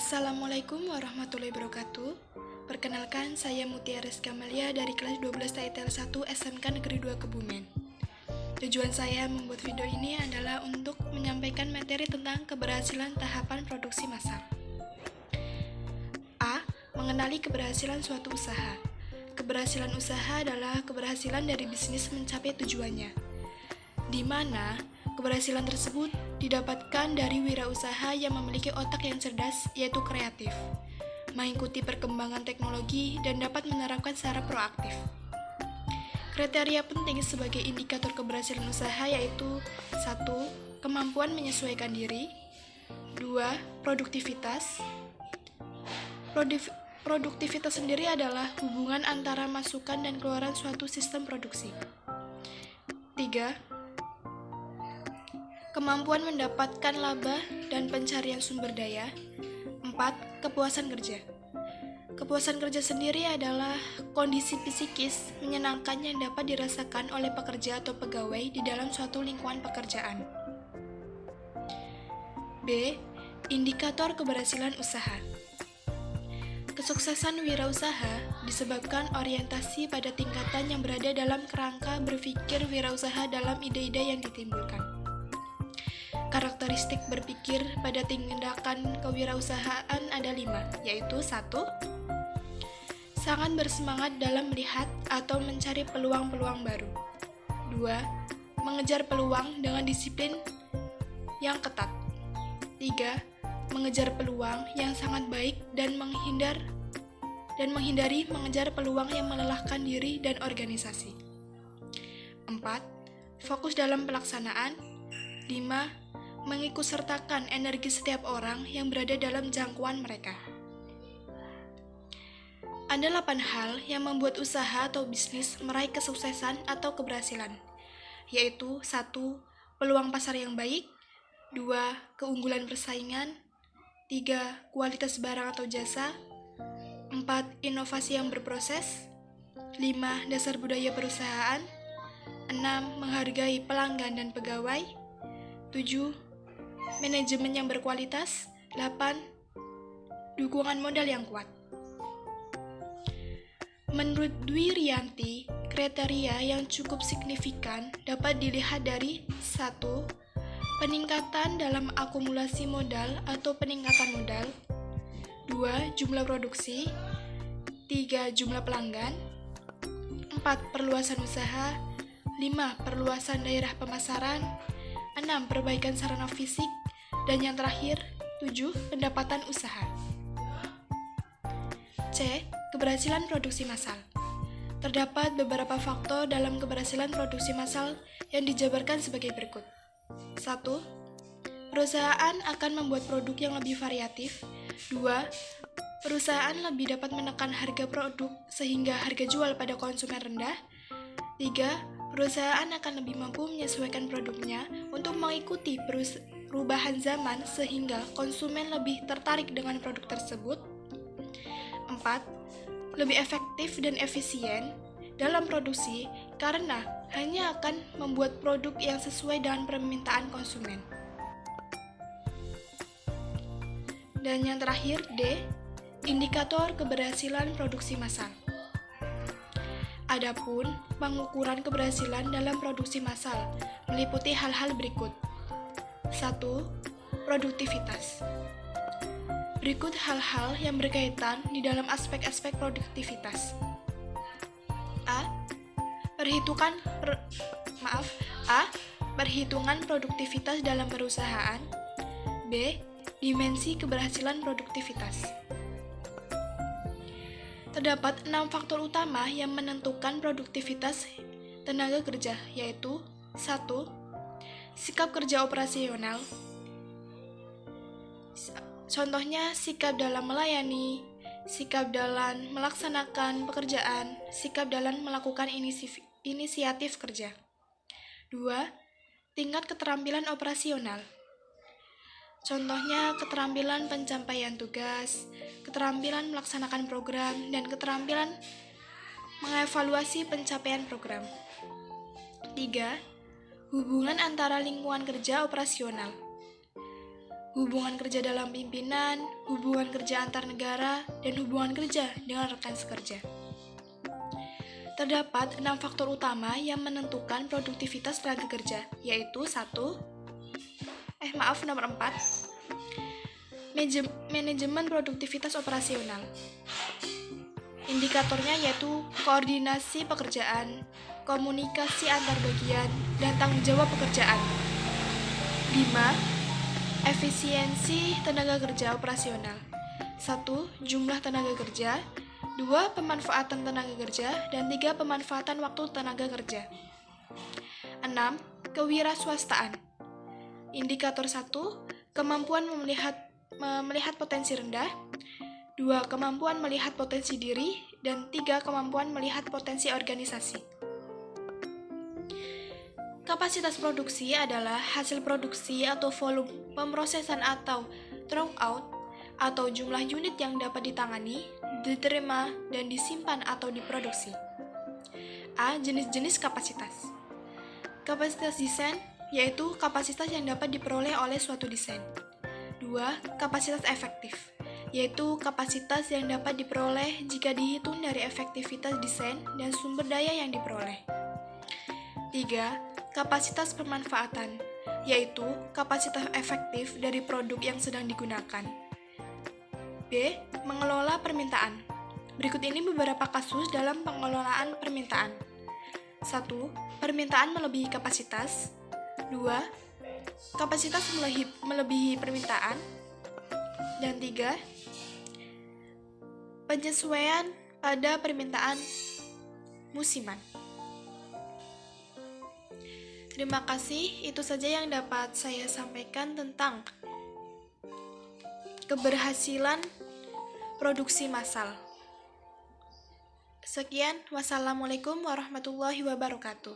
Assalamualaikum warahmatullahi wabarakatuh. Perkenalkan, saya Mutia Rizka Malia dari kelas 12 TITL 1 SMK Negeri 2 Kebumen. Tujuan saya membuat video ini adalah untuk menyampaikan materi tentang keberhasilan tahapan produksi massal. A. Mengenali keberhasilan suatu usaha. Keberhasilan usaha adalah keberhasilan dari bisnis mencapai tujuannya, di mana keberhasilan tersebut didapatkan dari wirausaha yang memiliki otak yang cerdas, yaitu kreatif, mengikuti perkembangan teknologi, dan dapat menerapkan secara proaktif. Kriteria penting sebagai indikator keberhasilan usaha yaitu 1. Kemampuan menyesuaikan diri. 2. Produktivitas. Produktivitas sendiri adalah hubungan antara masukan dan keluaran suatu sistem produksi. 3. Kemampuan mendapatkan laba dan pencarian sumber daya. 4. Kepuasan kerja. Kepuasan kerja sendiri adalah kondisi psikis menyenangkan yang dapat dirasakan oleh pekerja atau pegawai di dalam suatu lingkungan pekerjaan. B. Indikator keberhasilan usaha. Kesuksesan wirausaha disebabkan orientasi pada tingkatan yang berada dalam kerangka berpikir wirausaha dalam ide-ide yang ditimbulkan. Karakteristik berpikir pada tindakan kewirausahaan ada 5, yaitu 1. Sangat bersemangat dalam melihat atau mencari peluang-peluang baru. 2. Mengejar peluang dengan disiplin yang ketat. 3. Mengejar peluang yang sangat baik dan menghindari mengejar peluang yang melelahkan diri dan organisasi. 4. Fokus dalam pelaksanaan. 5. Mengikutsertakan energi setiap orang yang berada dalam jangkauan mereka. Ada 8 hal yang membuat usaha atau bisnis meraih kesuksesan atau keberhasilan, yaitu 1. Peluang pasar yang baik. 2. Keunggulan persaingan. 3. Kualitas barang atau jasa. 4. Inovasi yang berproses. 5. Dasar budaya perusahaan. 6. Menghargai pelanggan dan pegawai. 7. Manajemen yang berkualitas. 8. Dukungan modal yang kuat. Menurut Dwi Rianti, kriteria yang cukup signifikan dapat dilihat dari 1. Peningkatan dalam akumulasi modal atau peningkatan modal. 2. Jumlah produksi. 3. Jumlah pelanggan. 4. Perluasan usaha. 5. Perluasan daerah pemasaran. 6. Perbaikan sarana fisik. Dan yang terakhir, 7. Pendapatan usaha. C. Keberhasilan produksi massal. Terdapat beberapa faktor dalam keberhasilan produksi massal yang dijabarkan sebagai berikut. 1. Perusahaan akan membuat produk yang lebih variatif. 2. Perusahaan lebih dapat menekan harga produk sehingga harga jual pada konsumen rendah. 3. Perusahaan akan lebih mampu menyesuaikan produknya untuk mengikuti perubahan zaman sehingga konsumen lebih tertarik dengan produk tersebut. 4. Lebih efektif dan efisien dalam produksi karena hanya akan membuat produk yang sesuai dengan permintaan konsumen. Dan yang terakhir, D. Indikator keberhasilan produksi massal. Adapun pengukuran keberhasilan dalam produksi massal meliputi hal-hal berikut. 1. Produktivitas. Berikut hal-hal yang berkaitan di dalam aspek-aspek produktivitas. A. Perhitungan produktivitas dalam perusahaan. B. Dimensi keberhasilan produktivitas. Terdapat 6 faktor utama yang menentukan produktivitas tenaga kerja, yaitu 1. Sikap kerja operasional. Contohnya, sikap dalam melayani, sikap dalam melaksanakan pekerjaan, sikap dalam melakukan inisiatif kerja. 2. Tingkat keterampilan operasional. Contohnya, keterampilan pencapaian tugas, keterampilan melaksanakan program, dan keterampilan mengevaluasi pencapaian program. 3. Hubungan antara lingkungan kerja operasional. hubungan kerja dalam pimpinan, hubungan kerja antar negara, dan hubungan kerja dengan rekan sekerja. Terdapat 6 faktor utama yang menentukan produktivitas tenaga kerja, yaitu nomor 4, manajemen produktivitas operasional. Indikatornya yaitu koordinasi pekerjaan, komunikasi antar bagian, dan tanggung jawab pekerjaan. 5. Efisiensi tenaga kerja operasional. 1. Jumlah tenaga kerja. 2. Pemanfaatan tenaga kerja. Dan 3. Pemanfaatan waktu tenaga kerja. 6. Kewirausahaan. Indikator 1. Kemampuan melihat potensi rendah. 2. Kemampuan melihat potensi diri. Dan 3. Kemampuan melihat potensi organisasi. Kapasitas produksi adalah hasil produksi atau volume pemrosesan atau throughput atau jumlah unit yang dapat ditangani, diterima, dan disimpan atau diproduksi. A. Jenis-jenis kapasitas. Kapasitas desain yaitu kapasitas yang dapat diperoleh oleh suatu desain. 2. Kapasitas efektif, yaitu kapasitas yang dapat diperoleh jika dihitung dari efektivitas desain dan sumber daya yang diperoleh. 3. Kapasitas pemanfaatan, yaitu kapasitas efektif dari produk yang sedang digunakan. B. Mengelola permintaan. Berikut ini beberapa kasus dalam pengelolaan permintaan. 1. Permintaan melebihi kapasitas. 2. Kapasitas melebihi permintaan. Dan 3. Penyesuaian pada permintaan musiman. Terima kasih, itu saja yang dapat saya sampaikan tentang keberhasilan produksi massal. Sekian, wassalamualaikum warahmatullahi wabarakatuh.